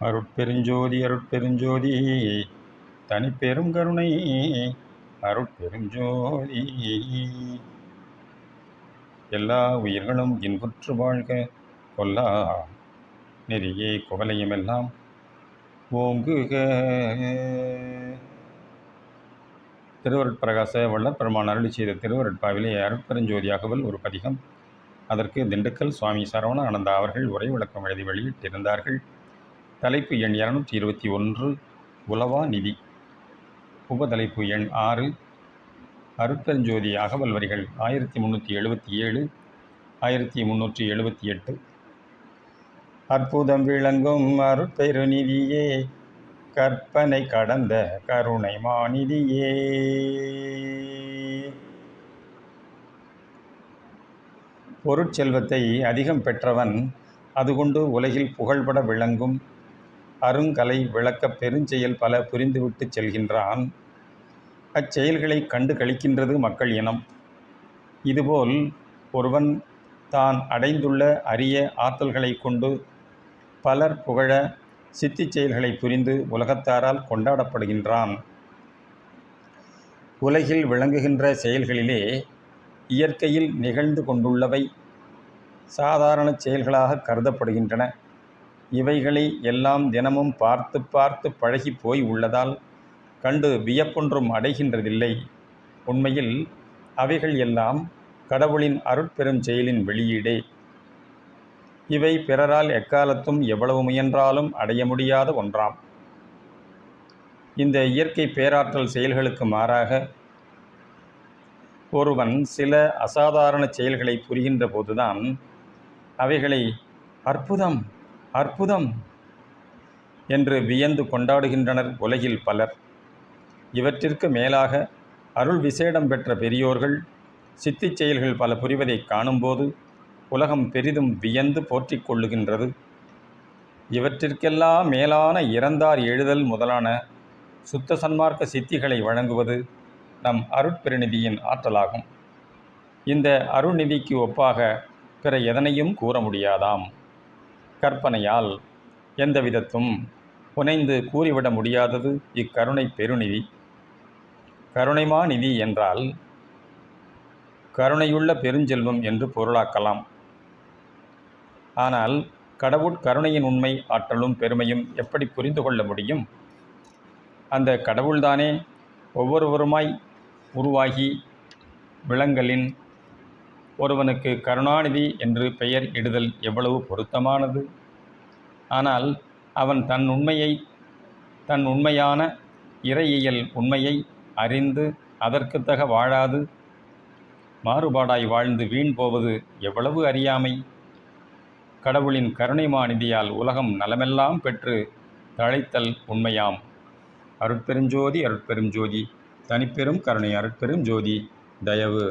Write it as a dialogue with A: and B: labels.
A: அருட்பெருஞ்சோதி அருட்பெருஞ்சோதி தனிப்பெரும் கருணை அருட்பெருஞ்சோதி. எல்லா உயிர்களும் இன்புற்று வாழ்க, கொல்லா நெறியே குவலையுமெல்லாம் ஓங்குக. திருவருட்பிரகாச வள்ளற்பெருமான் அருளி செய்த திருவருட்பாவிலே அருட்பெருஞ்சோதி அகவல் ஒரு பதிகம். அதற்கு திண்டுக்கல் சுவாமி சரவணானந்தா அவர்கள் உரை விளக்கம் எழுதி வெளியிட்டிருந்தார்கள். தலைப்பு எண் 221, உலவா நிதி. உபதலைப்பு எண் 6. அருட்பெருஞ்சோதி அகவல் வரிகள் 1377, 1378. அற்புதம் விளங்கும் அருட்பெருநிதியே, கற்பனை கடந்த கருணை மாநிதியே, பொருட்செல்வத்தை அதிகம் பெற்றவன் அதுகொண்டு உலகில் புகழ்பட விளங்கும் அருங்கலை விளக்க பெருஞ்செயல் பல புரிந்துவிட்டு செல்கின்றான். அச்செயல்களை கண்டு கழிக்கின்றது மக்கள் இனம். இதுபோல் ஒருவன் தான் அடைந்துள்ள அரிய ஆற்றல்களை கொண்டு பலர் புகழ சித்திச் செயல்களை புரிந்து உலகத்தாரால் கொண்டாடப்படுகின்றான். உலகில் விளங்குகின்ற செயல்களிலே இயற்கையில் நிகழ்ந்து கொண்டுள்ளவை சாதாரண செயல்களாக கருதப்படுகின்றன. இவைகளை எல்லாம் தினமும் பார்த்து பார்த்து பழகி போய் உள்ளதால் கண்டு வியப்பொன்றும் அடைகின்றதில்லை. உண்மையில் அவைகள் எல்லாம் கடவுளின் அருட்பெரும் செயலின் வெளியீடே. இவை பிறரால் எக்காலத்தும் எவ்வளவு முயன்றாலும் அடைய முடியாத ஒன்றாம். இந்த இயற்கை பேராற்றல் செயல்களுக்கு மாறாக ஒருவன் சில அசாதாரண செயல்களை புரிகின்ற போதுதான் அவைகளை அற்புதம் அற்புதம் என்று வியந்து கொண்டாடுகின்றனர் உலகில் பலர். இவற்றிற்கு மேலாக அருள் விசேடம் பெற்ற பெரியோர்கள் சித்திச் செயல்கள் பல புரிவதை காணும்போது உலகம் பெரிதும் வியந்து போற்றிக் கொள்ளுகின்றது. இவற்றிற்கெல்லாம் மேலான இறந்தார் எழுதல் முதலான சுத்த சன்மார்க்க சித்திகளை வழங்குவது நம் அருட்பெருநிதியின் ஆற்றலாகும். இந்த அருள்நிதிக்கு ஒப்பாக பிற எதனையும் கூற முடியாதாம். கற்பனையால் எந்த விதத்தும் புனைந்து கூறிவிட முடியாதது இக்கருணை பெருநிதி. கருணைமா நிதி என்றால் கருணையுள்ள பெருஞ்செல்வம் என்று பொருளாக்கலாம். ஆனால் கடவுட்கருணையின் உண்மை ஆற்றலும் பெருமையும் எப்படி புரிந்து கொள்ள முடியும்? அந்த கடவுள்தானே ஒவ்வொருவருமாய் உருவாகி விளங்கலின் ஒருவனுக்கு கருணாநிதி என்று பெயர் இடுதல் எவ்வளவு பொருத்தமானது. ஆனால் அவன் தன் உண்மையான இறையியல் உண்மையை அறிந்து அதற்குத்தக வாழாது மாறுபாடாய் வாழ்ந்து வீண் போவது எவ்வளவு அறியாமை. கடவுளின் கருணைமாநிதியால் உலகம் நலமெல்லாம் பெற்று தழைத்தல் உண்மையாம். அருட்பெருஞ்சோதி அருட்பெரும் ஜோதி தனிப்பெரும் கருணை அருட்பெரும் ஜோதி தயவு